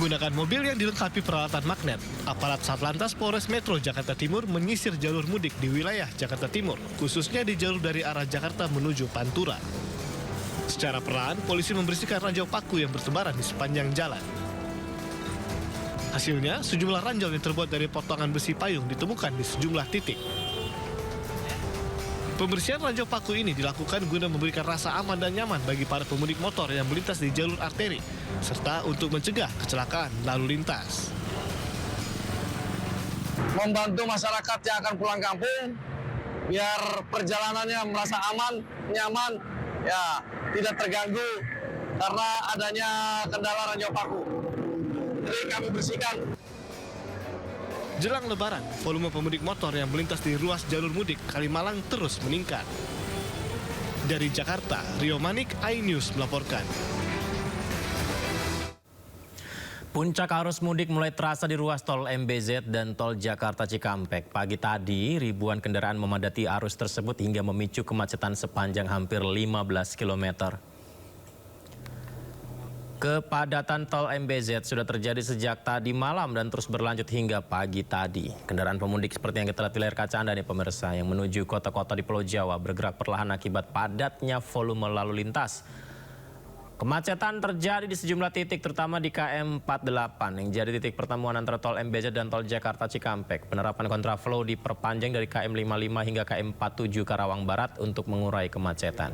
Menggunakan mobil yang dilengkapi peralatan magnet, aparat Satlantas Polres Metro Jakarta Timur menyisir jalur mudik di wilayah Jakarta Timur, khususnya di jalur dari arah Jakarta menuju Pantura. Secara perlahan, polisi membersihkan ranjau paku yang bertebaran di sepanjang jalan. Hasilnya, sejumlah ranjau yang terbuat dari potongan besi payung ditemukan di sejumlah titik. Pembersihan ranjau paku ini dilakukan guna memberikan rasa aman dan nyaman bagi para pemudik motor yang melintas di jalur arteri, serta untuk mencegah kecelakaan lalu lintas. Membantu masyarakat yang akan pulang kampung, biar perjalanannya merasa aman, nyaman, ya tidak terganggu karena adanya kendala ranjau paku. Jadi kami bersihkan. Jelang Lebaran, volume pemudik motor yang melintas di ruas jalur mudik Kalimalang terus meningkat. Dari Jakarta, Rio Manik, iNews melaporkan. Puncak arus mudik mulai terasa di ruas tol MBZ dan tol Jakarta Cikampek. Pagi tadi, ribuan kendaraan memadati arus tersebut hingga memicu kemacetan sepanjang hampir 15 km. Kepadatan tol MBZ sudah terjadi sejak tadi malam dan terus berlanjut hingga pagi tadi. Kendaraan pemudik seperti yang kita lihat di layar kaca Anda nih pemirsa, yang menuju kota-kota di Pulau Jawa bergerak perlahan akibat padatnya volume lalu lintas. Kemacetan terjadi di sejumlah titik terutama di KM 48 yang jadi titik pertemuan antara tol MBZ dan tol Jakarta Cikampek. Penerapan kontraflow diperpanjang dari KM 55 hingga KM 47 Karawang Barat untuk mengurai kemacetan.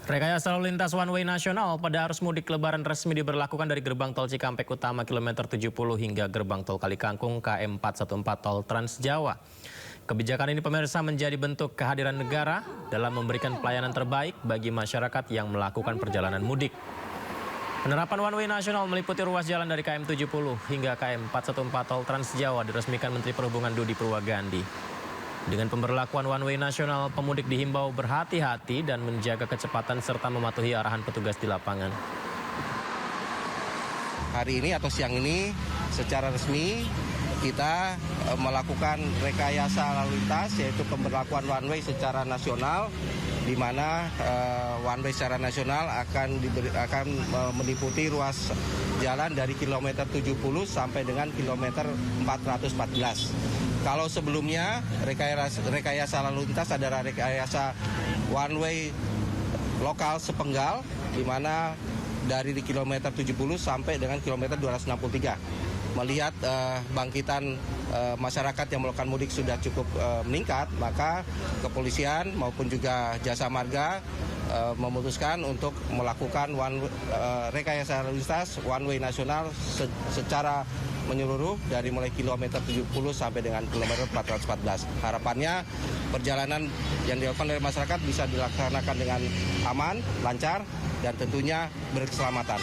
Rekayasa lalu lintas one way nasional pada arus mudik lebaran resmi diberlakukan dari gerbang tol Cikampek Utama kilometer 70 hingga gerbang tol Kalikangkung KM 414 tol Trans Jawa. Kebijakan ini pemirsa menjadi bentuk kehadiran negara dalam memberikan pelayanan terbaik bagi masyarakat yang melakukan perjalanan mudik. Penerapan one way nasional meliputi ruas jalan dari KM 70 hingga KM 414 tol Trans Jawa diresmikan Menteri Perhubungan Dudi Purwagandi. Dengan pemberlakuan one way nasional, pemudik dihimbau berhati-hati dan menjaga kecepatan serta mematuhi arahan petugas di lapangan. Hari ini atau siang ini secara resmi kita melakukan rekayasa lalu lintas, yaitu pemberlakuan one way secara nasional, di mana one way secara nasional akan meliputi ruas jalan dari kilometer 70 sampai dengan kilometer 414. Kalau sebelumnya rekayasa lalu lintas adalah rekayasa one way lokal sepenggal, di mana dari di kilometer 70 sampai dengan kilometer 263. Melihat bangkitan masyarakat yang melakukan mudik sudah cukup meningkat, maka kepolisian maupun juga jasa marga memutuskan untuk melakukan rekayasa lalu lintas one way nasional secara menyeluruh dari mulai kilometer 70 sampai dengan kilometer 414. Harapannya perjalanan yang dilakukan oleh masyarakat bisa dilaksanakan dengan aman, lancar, dan tentunya berkeselamatan.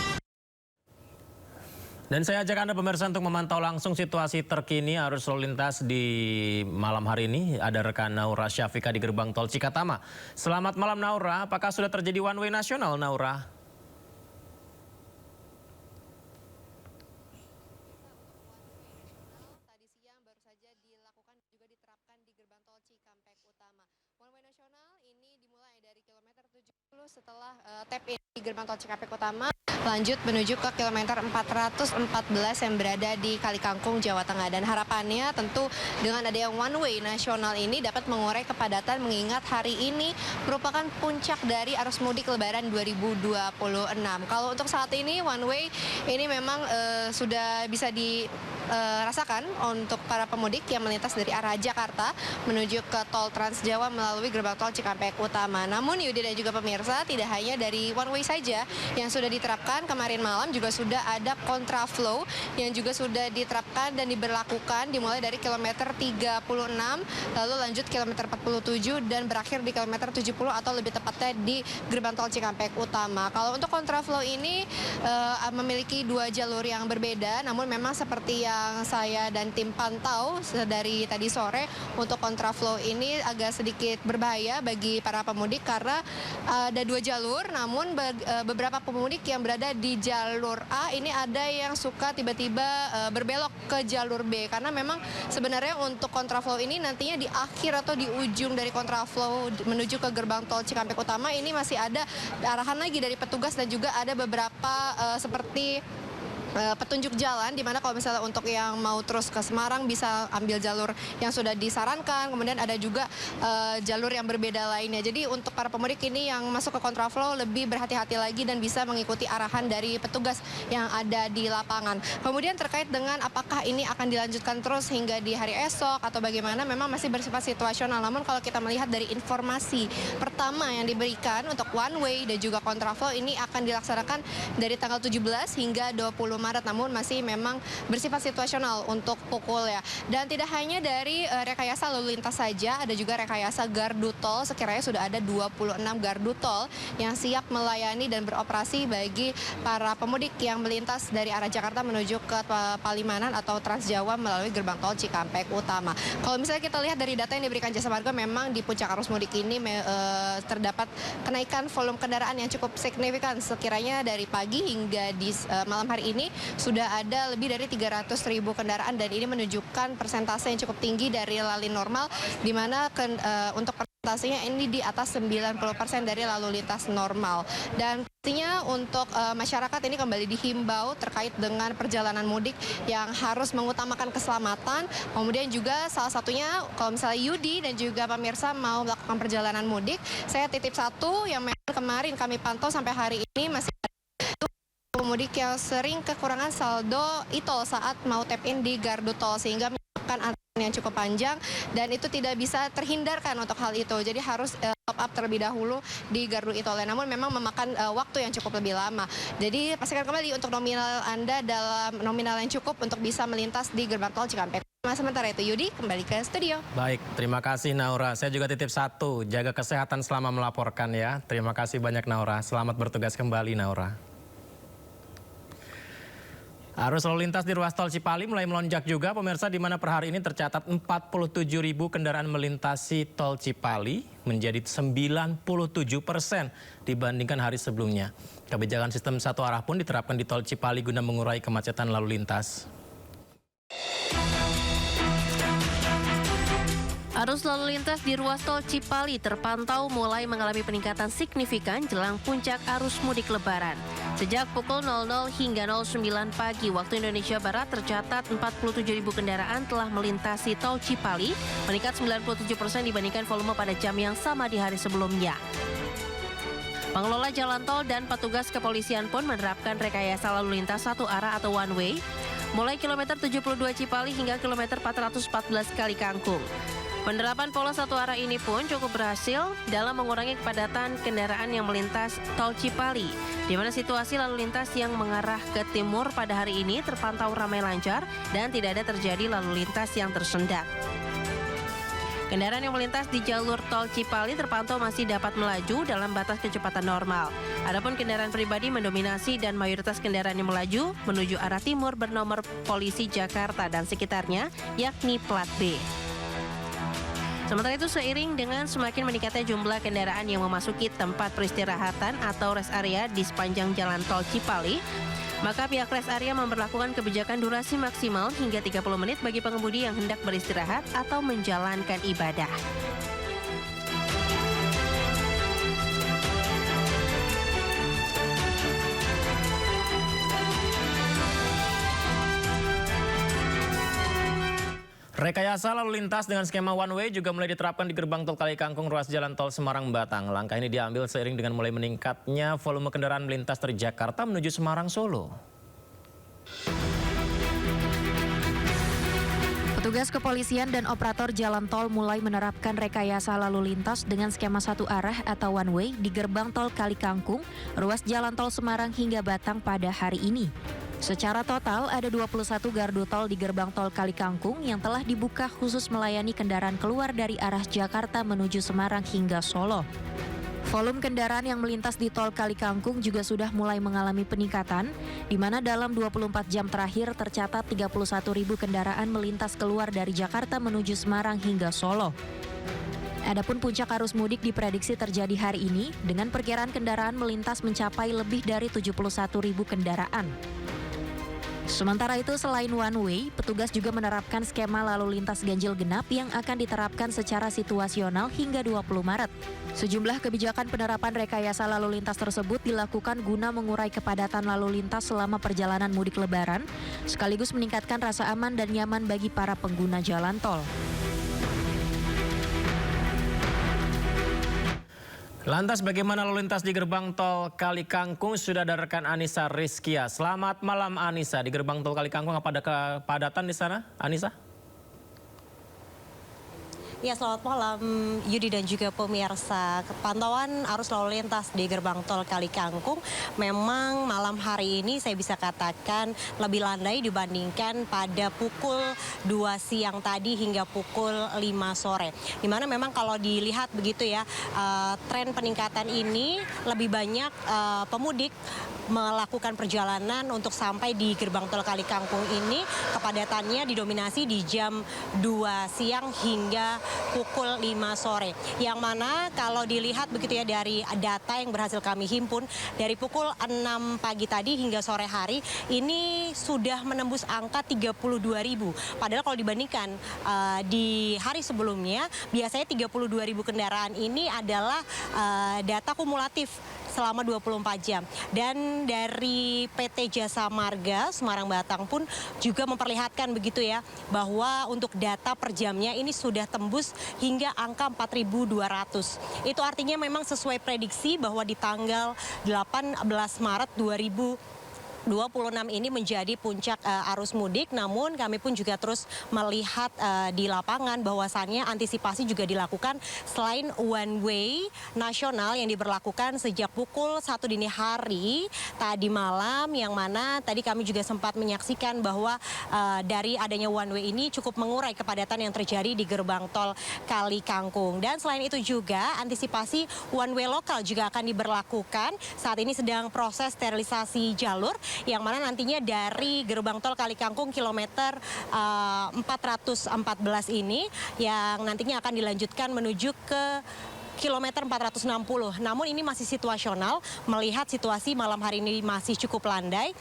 Dan saya ajak Anda pemirsa untuk memantau langsung situasi terkini arus lalu lintas di malam hari ini. Ada rekan Naura Syafika di gerbang tol Cikatama. Selamat malam Naura, apakah sudah terjadi one way nasional Naura? Setelah tap in di gerbang tol Cikampek Utama, lanjut menuju ke kilometer 414 yang berada di Kalikangkung, Jawa Tengah. Dan harapannya tentu dengan adanya one way nasional ini dapat mengurai kepadatan, mengingat hari ini merupakan puncak dari arus mudik Lebaran 2026. Kalau untuk saat ini one way ini memang sudah bisa dirasakan untuk para pemudik yang melintas dari arah Jakarta menuju ke tol Trans Jawa melalui gerbang tol Cikampek Utama. Namun Yudi dan juga pemirsa, tidak hanya dari one way saja yang sudah diterapkan, kemarin malam juga sudah ada kontraflow yang juga sudah diterapkan dan diberlakukan dimulai dari kilometer 36 lalu lanjut kilometer 47 dan berakhir di kilometer 70 atau lebih tepatnya di gerbang tol Cikampek Utama. Kalau untuk kontraflow ini memiliki dua jalur yang berbeda, namun memang seperti yang saya dan tim pantau dari tadi sore, untuk kontraflow ini agak sedikit berbahaya bagi para pemudik karena ada dua jalur namun ada beberapa pemudik yang berada di jalur A, ini ada yang suka tiba-tiba berbelok ke jalur B, karena memang sebenarnya untuk kontraflow ini nantinya di akhir atau di ujung dari kontraflow menuju ke gerbang tol Cikampek Utama ini masih ada arahan lagi dari petugas dan juga ada beberapa seperti petunjuk jalan, di mana kalau misalnya untuk yang mau terus ke Semarang bisa ambil jalur yang sudah disarankan, kemudian ada juga jalur yang berbeda lainnya. Jadi untuk para pemudik ini yang masuk ke kontraflow lebih berhati-hati lagi dan bisa mengikuti arahan dari petugas yang ada di lapangan. Kemudian terkait dengan apakah ini akan dilanjutkan terus hingga di hari esok atau bagaimana, memang masih bersifat situasional. Namun kalau kita melihat dari informasi pertama yang diberikan untuk one way dan juga kontraflow ini akan dilaksanakan dari tanggal 17 hingga 20 Maret, namun masih memang bersifat situasional untuk pukul ya. Dan tidak hanya dari rekayasa lalu lintas saja, ada juga rekayasa gardu tol. Sekiranya sudah ada 26 gardu tol yang siap melayani dan beroperasi bagi para pemudik yang melintas dari arah Jakarta menuju ke Palimanan atau Trans Jawa melalui gerbang tol Cikampek Utama. Kalau misalnya kita lihat dari data yang diberikan Jasa Marga, memang di puncak arus mudik ini terdapat kenaikan volume kendaraan yang cukup signifikan. Sekiranya dari pagi hingga di malam hari ini sudah ada lebih dari 300.000 kendaraan, dan ini menunjukkan persentase yang cukup tinggi dari lalu normal, di mana untuk persentasenya ini di atas 90% dari lalu lintas normal. Dan pastinya untuk masyarakat ini kembali dihimbau terkait dengan perjalanan mudik yang harus mengutamakan keselamatan. Kemudian juga salah satunya kalau misalnya Yudi dan juga pemirsa mau melakukan perjalanan mudik, saya titip satu yang memang kemarin kami pantau sampai hari ini masih pemudik yang sering kekurangan saldo e-tol saat mau tap in di gardu tol, sehingga menyebabkan antrian yang cukup panjang dan itu tidak bisa terhindarkan untuk hal itu. Jadi harus top up terlebih dahulu di gardu e-tol. Namun memang memakan waktu yang cukup lebih lama. Jadi pastikan kembali untuk nominal Anda dalam nominal yang cukup untuk bisa melintas di gerbang tol Cikampek. Sementara itu Yudi kembali ke studio. Baik, terima kasih Naura. Saya juga titip satu, jaga kesehatan selama melaporkan ya. Terima kasih banyak Naura. Selamat bertugas kembali Naura. Arus lalu lintas di ruas tol Cipali mulai melonjak juga pemirsa, di mana per hari ini tercatat 47.000 kendaraan melintasi tol Cipali, menjadi 97% dibandingkan hari sebelumnya. Kebijakan sistem satu arah pun diterapkan di tol Cipali guna mengurai kemacetan lalu lintas. Arus lalu lintas di ruas tol Cipali terpantau mulai mengalami peningkatan signifikan jelang puncak arus mudik Lebaran. Sejak pukul 00 hingga 09 pagi waktu Indonesia Barat tercatat 47.000 kendaraan telah melintasi tol Cipali, meningkat 97% dibandingkan volume pada jam yang sama di hari sebelumnya. Pengelola jalan tol dan petugas kepolisian pun menerapkan rekayasa lalu lintas satu arah atau one way, mulai kilometer 72 Cipali hingga kilometer 414 Kali Kangkung. Penerapan pola satu arah ini pun cukup berhasil dalam mengurangi kepadatan kendaraan yang melintas tol Cipali, di mana situasi lalu lintas yang mengarah ke timur pada hari ini terpantau ramai lancar dan tidak ada terjadi lalu lintas yang tersendat. Kendaraan yang melintas di jalur tol Cipali terpantau masih dapat melaju dalam batas kecepatan normal. Adapun kendaraan pribadi mendominasi dan mayoritas kendaraan yang melaju menuju arah timur bernomor polisi Jakarta dan sekitarnya, yakni plat B. Sementara itu, seiring dengan semakin meningkatnya jumlah kendaraan yang memasuki tempat peristirahatan atau rest area di sepanjang jalan tol Cipali, maka pihak rest area memberlakukan kebijakan durasi maksimal hingga 30 menit bagi pengemudi yang hendak beristirahat atau menjalankan ibadah. Rekayasa lalu lintas dengan skema one way juga mulai diterapkan di gerbang tol Kali Kangkung ruas jalan tol Semarang Batang. Langkah ini diambil seiring dengan mulai meningkatnya volume kendaraan melintas dari Jakarta menuju Semarang Solo. Petugas kepolisian dan operator jalan tol mulai menerapkan rekayasa lalu lintas dengan skema satu arah atau one way di gerbang tol Kali Kangkung, ruas jalan tol Semarang hingga Batang pada hari ini. Secara total ada 21 gardu tol di gerbang tol Kali Kangkung yang telah dibuka khusus melayani kendaraan keluar dari arah Jakarta menuju Semarang hingga Solo. Volume kendaraan yang melintas di tol Kali Kangkung juga sudah mulai mengalami peningkatan, di mana dalam 24 jam terakhir tercatat 31.000 kendaraan melintas keluar dari Jakarta menuju Semarang hingga Solo. Adapun puncak arus mudik diprediksi terjadi hari ini dengan perkiraan kendaraan melintas mencapai lebih dari 71.000 kendaraan. Sementara itu, selain one way, petugas juga menerapkan skema lalu lintas ganjil genap yang akan diterapkan secara situasional hingga 20 Maret. Sejumlah kebijakan penerapan rekayasa lalu lintas tersebut dilakukan guna mengurai kepadatan lalu lintas selama perjalanan mudik Lebaran, sekaligus meningkatkan rasa aman dan nyaman bagi para pengguna jalan tol. Lantas bagaimana lalu lintas di gerbang tol Kali Kangkung? Sudah ada rekan Anissa Rizkia. Selamat malam Anissa, di gerbang tol Kali Kangkung apa ada kepadatan di sana, Anissa? Ya, selamat malam Yudi dan juga pemirsa. Pantauan arus lalu lintas di gerbang tol Kali Kangkung memang malam hari ini saya bisa katakan lebih landai dibandingkan pada pukul 2 siang tadi hingga pukul 5 sore. Dimana memang kalau dilihat begitu ya, tren peningkatan ini lebih banyak pemudik melakukan perjalanan untuk sampai di gerbang tol Kali Kangkung ini. Kepadatannya didominasi di jam 2 siang hingga pukul 5 sore. Yang mana kalau dilihat begitu ya dari data yang berhasil kami himpun, dari pukul 6 pagi tadi hingga sore hari ini sudah menembus angka 32.000. Padahal kalau dibandingkan di hari sebelumnya, biasanya 32.000 kendaraan ini adalah data kumulatif selama 24 jam. Dan dari PT Jasa Marga Semarang Batang pun juga memperlihatkan begitu ya, bahwa untuk data per jamnya ini sudah tembus hingga angka 4.200. Itu artinya memang sesuai prediksi bahwa di tanggal 18 Maret 2026 ini menjadi puncak arus mudik. Namun kami pun juga terus melihat di lapangan bahwasannya antisipasi juga dilakukan selain one way nasional yang diberlakukan sejak pukul 1 dini hari tadi malam, yang mana tadi kami juga sempat menyaksikan bahwa dari adanya one way ini cukup mengurai kepadatan yang terjadi di gerbang tol Kali Kangkung. Dan selain itu juga antisipasi one way lokal juga akan diberlakukan. Saat ini sedang proses sterilisasi jalur, yang mana nantinya dari gerbang tol Kali Kangkung kilometer 414 ini yang nantinya akan dilanjutkan menuju ke kilometer 460. Namun ini masih situasional, melihat situasi malam hari ini masih cukup landai.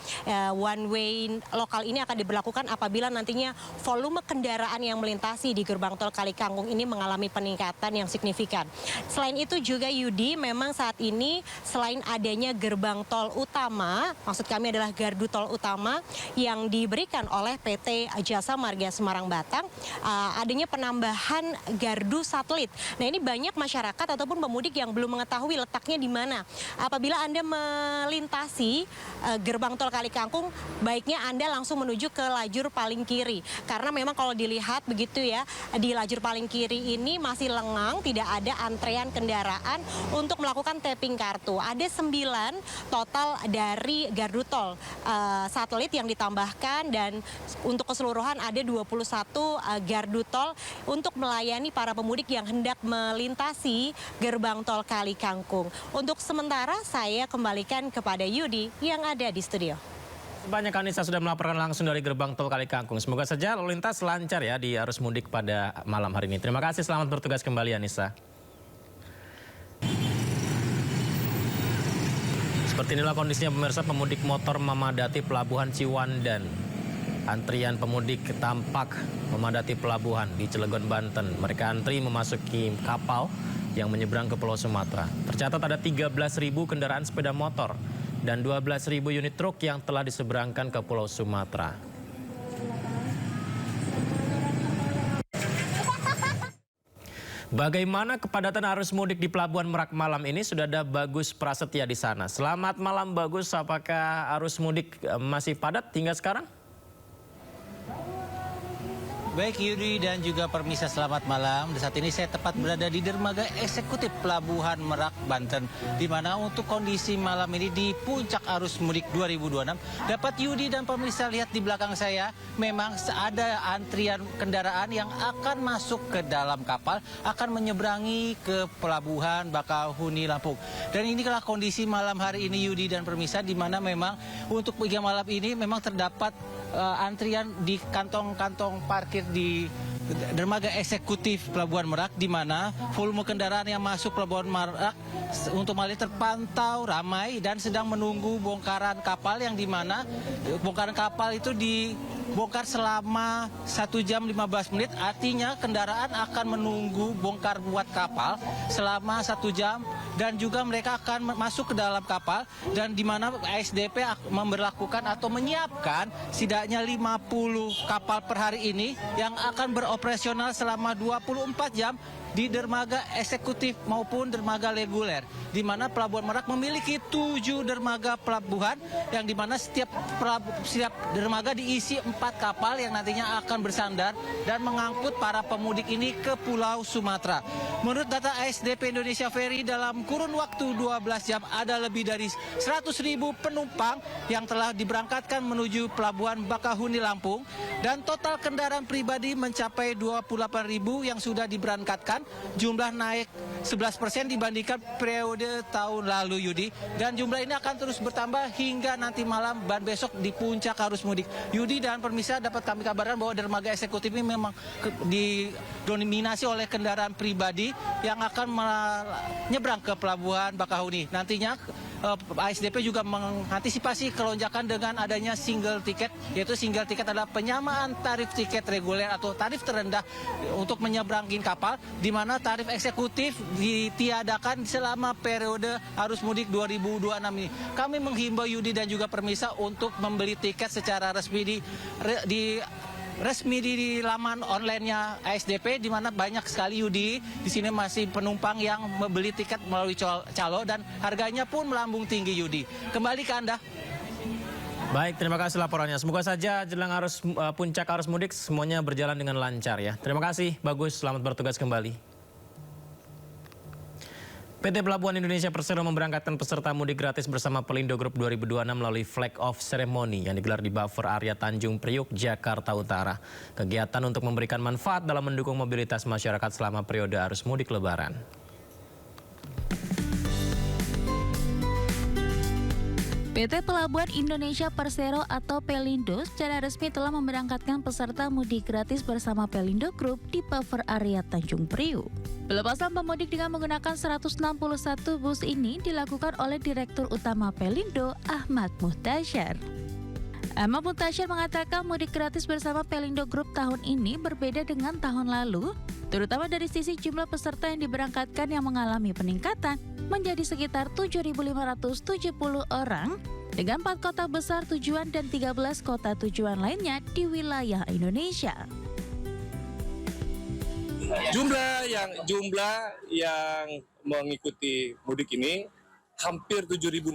One way lokal ini akan diberlakukan apabila nantinya volume kendaraan yang melintasi di gerbang tol Kali Kangkung ini mengalami peningkatan yang signifikan. Selain itu juga Yudi, memang saat ini selain adanya gerbang tol utama, maksud kami adalah gardu tol utama yang diberikan oleh PT Jasa Marga Semarang Batang, adanya penambahan gardu satelit. Nah, ini banyak masyarakat ataupun pemudik yang belum mengetahui letaknya di mana. Apabila Anda melintasi gerbang tol Kali Kangkung, baiknya Anda langsung menuju ke lajur paling kiri. Karena memang kalau dilihat begitu ya, di lajur paling kiri ini masih lengang, tidak ada antrean kendaraan untuk melakukan tapping kartu. Ada 9 total dari gardu tol satelit yang ditambahkan, dan untuk keseluruhan ada 21 gardu tol untuk melayani para pemudik yang hendak melintasi gerbang tol Kali Kangkung. Untuk sementara saya kembalikan kepada Yudi yang ada di studio. Banyak Anissa sudah melaporkan langsung dari gerbang tol Kali Kangkung. Semoga saja lalu lintas lancar ya di arus mudik pada malam hari ini. Terima kasih, selamat bertugas kembali Anissa. Seperti inilah kondisinya pemirsa, pemudik motor memadati pelabuhan Ciwandan. Antrian pemudik tampak memadati pelabuhan di Cilegon, Banten. Mereka antri memasuki kapal yang menyeberang ke Pulau Sumatera. Tercatat ada 13.000 kendaraan sepeda motor dan 12.000 unit truk yang telah diseberangkan ke Pulau Sumatera. Bagaimana kepadatan arus mudik di Pelabuhan Merak malam ini? Sudah ada Bagus Prasetya di sana. Selamat malam Bagus, apakah arus mudik masih padat hingga sekarang? Baik Yudi dan juga permisa, selamat malam. Saat ini saya tepat berada di dermaga eksekutif Pelabuhan Merak, Banten, di mana untuk kondisi malam ini di puncak arus mudik 2026 dapat Yudi dan pemirsa lihat di belakang saya, memang ada antrian kendaraan yang akan masuk ke dalam kapal, akan menyeberangi ke Pelabuhan Bakauheni, Lampung. Dan inilah kondisi malam hari ini Yudi dan pemirsa, di mana memang untuk hingga malam ini memang terdapat antrian di kantong-kantong parkir di dermaga eksekutif Pelabuhan Merak, di mana volume kendaraan yang masuk Pelabuhan Merak untuk Mali terpantau ramai dan sedang menunggu bongkaran kapal, yang di mana bongkaran kapal itu dibongkar selama 1 jam 15 menit. Artinya kendaraan akan menunggu bongkar muat kapal selama 1 jam, dan juga mereka akan masuk ke dalam kapal, dan di mana ASDP memberlakukan atau menyiapkan setidaknya 50 kapal per hari ini yang akan beroperasional selama 24 jam di dermaga eksekutif maupun dermaga reguler, di mana Pelabuhan Merak memiliki 7 dermaga pelabuhan, yang di mana setiap dermaga diisi 4 kapal yang nantinya akan bersandar dan mengangkut para pemudik ini ke Pulau Sumatera. Menurut data ASDP Indonesia Ferry, dalam kurun waktu 12 jam ada lebih dari 100.000 penumpang yang telah diberangkatkan menuju Pelabuhan Bakahuni Lampung, dan total kendaraan pribadi mencapai 28.000 yang sudah diberangkatkan. Jumlah naik 11% dibandingkan periode tahun lalu, Yudi, dan jumlah ini akan terus bertambah hingga nanti malam dan besok di puncak arus mudik. Yudi dan pemirsa, dapat kami kabarkan bahwa dermaga eksekutif ini memang didominasi oleh kendaraan pribadi yang akan menyeberang ke Pelabuhan Bakahuni. Nantinya ASDP juga mengantisipasi kelonjakan dengan adanya single tiket, yaitu single tiket adalah penyamaan tarif tiket reguler atau tarif terendah untuk menyeberangin kapal, di mana tarif eksekutif ditiadakan selama periode arus mudik 2026 ini. Kami menghimbau Yudi dan juga pemirsa untuk membeli tiket secara resmi di laman online-nya ASDP, di mana banyak sekali, Yudi, di sini masih penumpang yang membeli tiket melalui calo dan harganya pun melambung tinggi, Yudi. Kembali ke Anda. Baik, terima kasih laporannya. Semoga saja jelang puncak arus mudik semuanya berjalan dengan lancar ya. Terima kasih, bagus, selamat bertugas kembali. PT Pelabuhan Indonesia Persero memberangkatkan peserta mudik gratis bersama Pelindo Group 2026 melalui flag off ceremony yang digelar di Buffer Area Tanjung Priuk, Jakarta Utara. Kegiatan untuk memberikan manfaat dalam mendukung mobilitas masyarakat selama periode arus mudik Lebaran. PT Pelabuhan Indonesia Persero atau Pelindo secara resmi telah memberangkatkan peserta mudik gratis bersama Pelindo Group di Buffer Area Tanjung Priuk. Pelepasan pemudik dengan menggunakan 161 bus ini dilakukan oleh Direktur Utama Pelindo, Ahmad Muhtasyar. Ahmad Muhtasyar mengatakan mudik gratis bersama Pelindo Group tahun ini berbeda dengan tahun lalu, terutama dari sisi jumlah peserta yang diberangkatkan yang mengalami peningkatan menjadi sekitar 7.570 orang dengan 4 kota besar tujuan dan 13 kota tujuan lainnya di wilayah Indonesia. Jumlah yang mengikuti mudik ini hampir 7.600.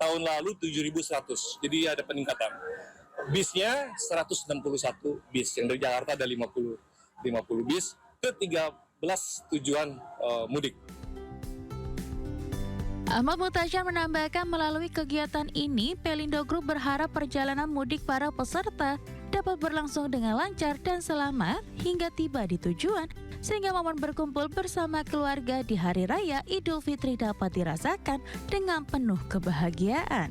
Tahun lalu 7.100. Jadi ada peningkatan. Bisnya 161 bis. Yang dari Jakarta ada 50 bis ke 13 tujuan mudik. Ahmad Muhtasyar menambahkan melalui kegiatan ini, Pelindo Group berharap perjalanan mudik para peserta dapat berlangsung dengan lancar dan selamat hingga tiba di tujuan, sehingga momen berkumpul bersama keluarga di Hari Raya Idul Fitri dapat dirasakan dengan penuh kebahagiaan.